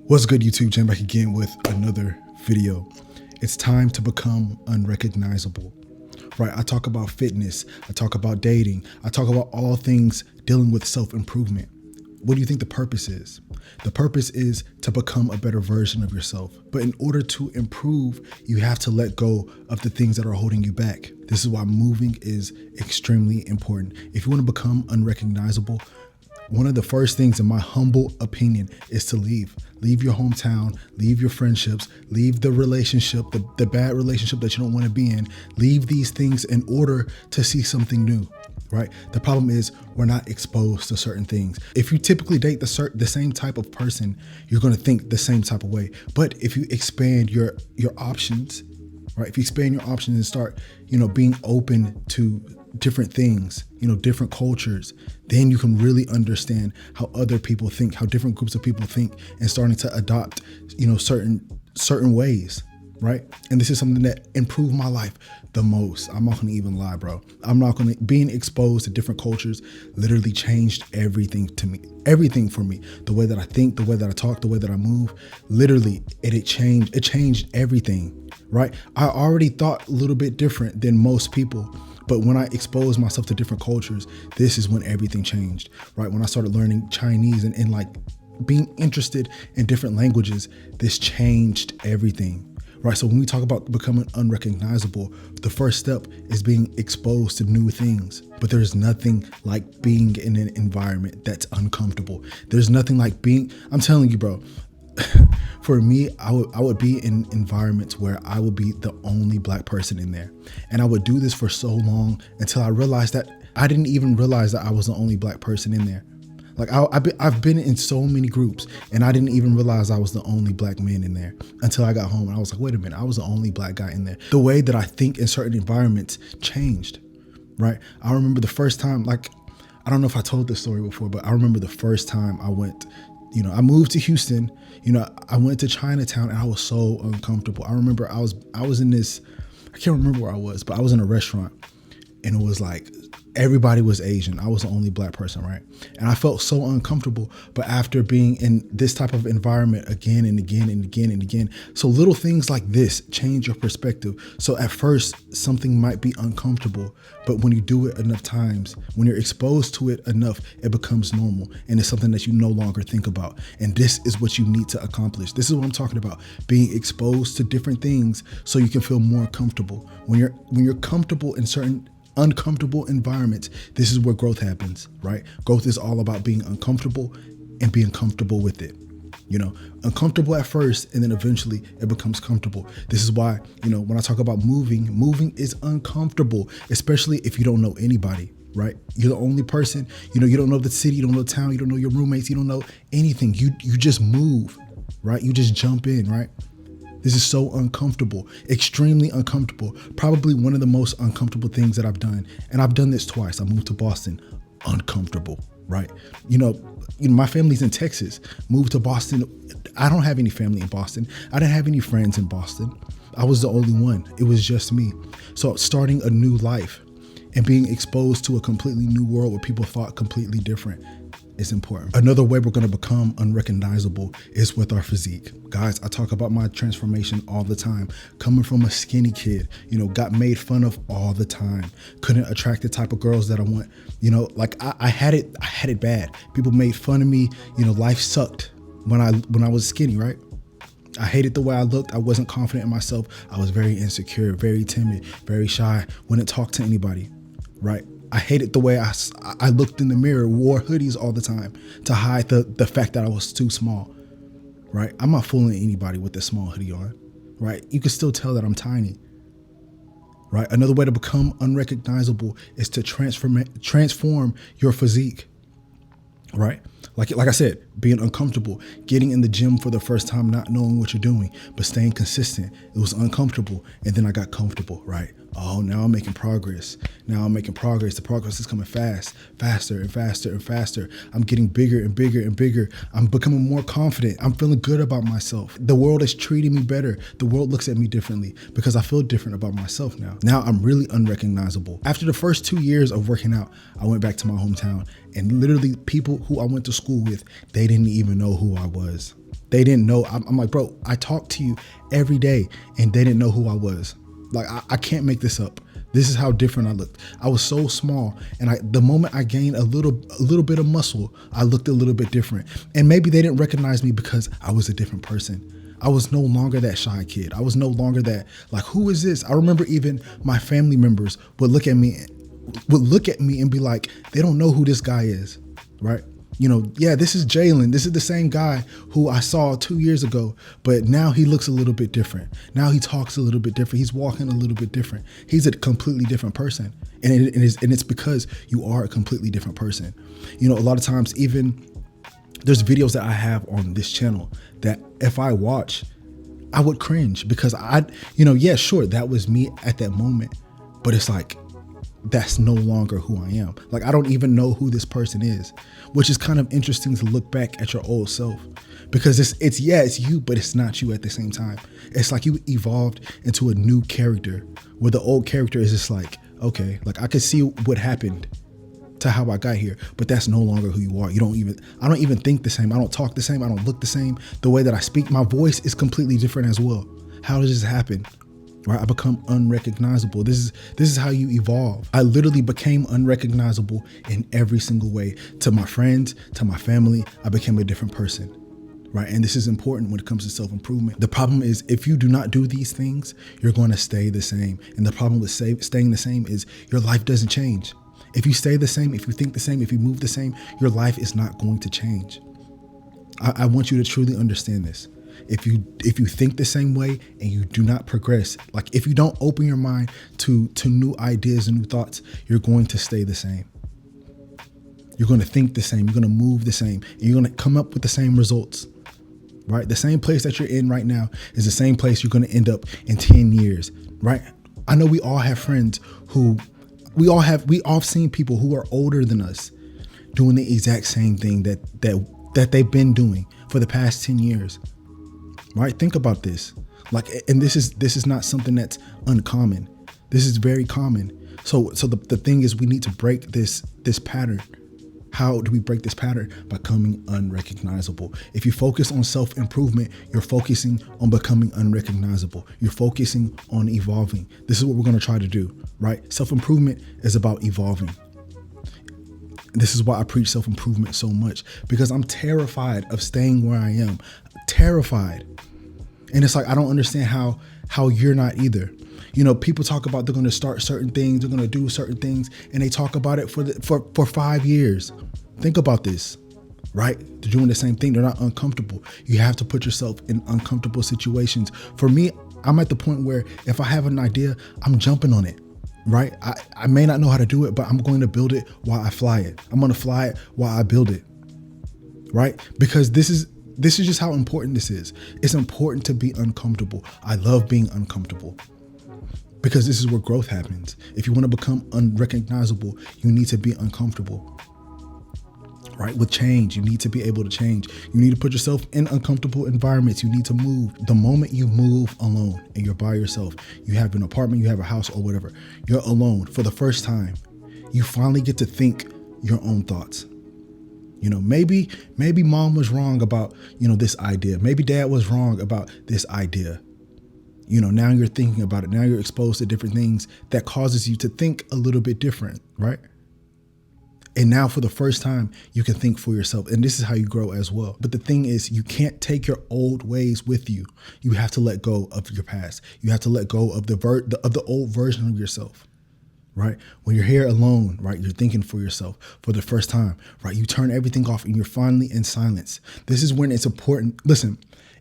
What's good, YouTube? Jam back again with another video. It's time to become unrecognizable, right? I talk about fitness, I talk about dating, I talk about all things dealing with self-improvement. What do you think the purpose is? The purpose is to become a better version of yourself. But in order to improve, you have to let go of the things that are holding you back. This is why moving is extremely important. If you want to become unrecognizable, one of the first things, in my humble opinion, is to leave. Leave your hometown, leave your friendships, leave the relationship, the bad relationship that you don't want to be in. Leave these things in order to see something new, right? The problem is we're not exposed to certain things. If you typically date the same type of person, you're going to think the same type of way. But if you expand your options, right? If you expand your options and start, being open to different things, different cultures, then you can really understand how other people think, how different groups of people think, and starting to adopt, certain ways, right? And this is something that improved my life the most. I'm not gonna even lie, bro. Being exposed to different cultures literally changed everything to me, everything for me. The way that I think, the way that I talk, the way that I move, literally it changed everything, right? I already thought a little bit different than most people. But when I exposed myself to different cultures, this is when everything changed, right? When I started learning Chinese and like being interested in different languages, this changed everything, right? So when we talk about becoming unrecognizable, the first step is being exposed to new things. But there's nothing like being in an environment that's uncomfortable. There's nothing like I'm telling you, bro, for me, I would be in environments where I would be the only black person in there. And I would do this for so long until I realized that I didn't even realize that I was the only black person in there. Like I've been in so many groups and I didn't even realize I was the only black man in there until I got home and I was like, wait a minute, I was the only black guy in there. The way that I think in certain environments changed, right? I remember the first time, I don't know if I told this story before, but I remember the first time I went, I moved to Houston, I went to Chinatown and I was so uncomfortable. I remember I was in this, I can't remember where I was, but I was in a restaurant and it was like, everybody was Asian. I was the only black person, right? And I felt so uncomfortable. But after being in this type of environment again and again and again and again, so little things like this change your perspective. So at first, something might be uncomfortable, but when you do it enough times, when you're exposed to it enough, it becomes normal. And it's something that you no longer think about. And this is what you need to accomplish. This is what I'm talking about, being exposed to different things so you can feel more comfortable. When you're comfortable in certain uncomfortable environments, this is where growth happens, right? Growth is all about being uncomfortable and being comfortable with it. Uncomfortable at first, and then eventually it becomes comfortable. This is why, when I talk about moving is uncomfortable, especially if you don't know anybody, right? You're the only person, you don't know the city, you don't know the town, you don't know your roommates, you don't know anything. You just move, right? You just jump in, right? This is so uncomfortable, extremely uncomfortable. Probably one of the most uncomfortable things that I've done. And I've done this twice. I moved to Boston, uncomfortable, right? My family's in Texas, moved to Boston. I don't have any family in Boston. I didn't have any friends in Boston. I was the only one. It was just me. So starting a new life and being exposed to a completely new world where people thought completely different is important. Another way we're going to become unrecognizable is with our physique. Guys, I talk about my transformation all the time. Coming from a skinny kid, got made fun of all the time. Couldn't attract the type of girls that I want. I had it bad. People made fun of me. Life sucked when I was skinny, right? I hated the way I looked. I wasn't confident in myself. I was very insecure, very timid, very shy. Wouldn't talk to anybody, right? I hated the way I looked in the mirror, wore hoodies all the time to hide the fact that I was too small, right? I'm not fooling anybody with this small hoodie on, right? You can still tell that I'm tiny, right? Another way to become unrecognizable is to transform your physique, right? Like I said, being uncomfortable, getting in the gym for the first time, not knowing what you're doing, but staying consistent. It was uncomfortable. And then I got comfortable, right? Oh, now I'm making progress. The progress is coming faster and faster and faster. I'm getting bigger and bigger and bigger. I'm becoming more confident. I'm feeling good about myself. The world is treating me better. The world looks at me differently because I feel different about myself now. Now I'm really unrecognizable. After the first 2 years of working out, I went back to my hometown and literally people who I went to school with, they didn't even know who I was. They didn't know. I'm like, bro, I talk to you every day and they didn't know who I was. Like, I can't make this up. This is how different I looked. I was so small, and the moment I gained a little bit of muscle, I looked a little bit different. And maybe they didn't recognize me because I was a different person. I was no longer that shy kid. I was no longer that, like, who is this? I remember even my family members would look at me and be like, they don't know who this guy is, right? You know, yeah, this is Jalen. This is the same guy who I saw 2 years ago, but now he looks a little bit different. Now he talks a little bit different. He's walking a little bit different. He's a completely different person. And it's because you are a completely different person. You know, a lot of times, even there's videos that I have on this channel that if I watch, I would cringe because yeah, sure, that was me at that moment, but it's like, that's no longer who I am. Like, I don't even know who this person is, which is kind of interesting to look back at your old self, because it's you, but it's not you at the same time. It's like you evolved into a new character where the old character is just like, okay, like I could see what happened to how I got here, but that's no longer who you are. I don't even think the same. I don't talk the same. I don't look the same. The way that I speak, my voice is completely different as well. How does this happen? Right? I become unrecognizable. This is how you evolve. I literally became unrecognizable in every single way. To my friends, to my family, I became a different person. Right? And this is important when it comes to self-improvement. The problem is, if you do not do these things, you're going to stay the same. And the problem with staying the same is your life doesn't change. If you stay the same, if you think the same, if you move the same, your life is not going to change. I want you to truly understand this. If you think the same way and you do not progress, like if you don't open your mind to new ideas and new thoughts, you're going to stay the same. You're going to think the same. You're going to move the same. And you're going to come up with the same results, right? The same place that you're in right now is the same place you're going to end up in 10 years, right? I know we all have friends who we all have seen people who are older than us doing the exact same thing that they've been doing for the past 10 years. Right? Think about this. Like, and this is not something that's uncommon. This is very common. So the thing is, we need to break this pattern. How do we break this pattern? By becoming unrecognizable. If you focus on self-improvement, you're focusing on becoming unrecognizable. You're focusing on evolving. This is what we're going to try to do, right? Self-improvement is about evolving. This is why I preach self-improvement so much, because I'm terrified of staying where I am. Terrified. And it's like, I don't understand how you're not either. You know, people talk about they're going to start certain things, they're going to do certain things, and they talk about it for 5 years. Think about this, right? They're doing the same thing. They're not uncomfortable. You have to put yourself in uncomfortable situations. For me, I'm at the point where if I have an idea, I'm jumping on it, right? I may not know how to do it, but I'm going to build it while I fly it. I'm going to fly it while I build it, right? Because this is just how important this is. It's important to be uncomfortable. I love being uncomfortable because this is where growth happens. If you want to become unrecognizable, you need to be uncomfortable, right? With change, you need to be able to change. You need to put yourself in uncomfortable environments. You need to move. The moment you move alone and you're by yourself, you have an apartment, you have a house or whatever, you're alone for the first time, you finally get to think your own thoughts. You know, maybe mom was wrong about, this idea. Maybe dad was wrong about this idea. You know, now you're thinking about it. Now you're exposed to different things that causes you to think a little bit different, right? And now for the first time, you can think for yourself. And this is how you grow as well. But the thing is, you can't take your old ways with you. You have to let go of your past. You have to let go of the old version of yourself. Right? When you're here alone, right, you're thinking for yourself for the first time, right? You turn everything off and you're finally in silence. This is when it's important. Listen,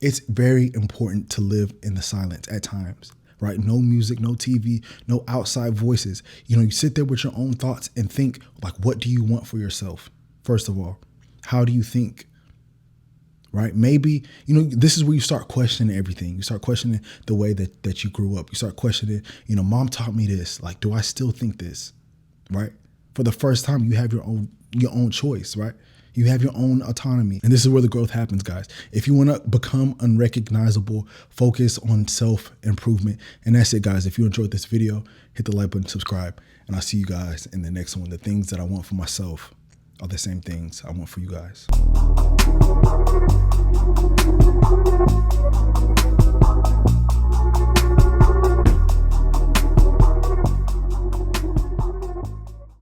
it's very important to live in the silence at times, right? No music, no TV, no outside voices. You sit there with your own thoughts and think, like, what do you want for yourself? First of all, how do you think? Right? Maybe, this is where you start questioning everything. You start questioning the way that you grew up. You start questioning, mom taught me this. Like, do I still think this? Right? For the first time, you have your own choice, right? You have your own autonomy. And this is where the growth happens, guys. If you want to become unrecognizable, focus on self-improvement. And that's it, guys. If you enjoyed this video, hit the like button, subscribe, and I'll see you guys in the next one. The things that I want for myself. are the same things I want for you guys.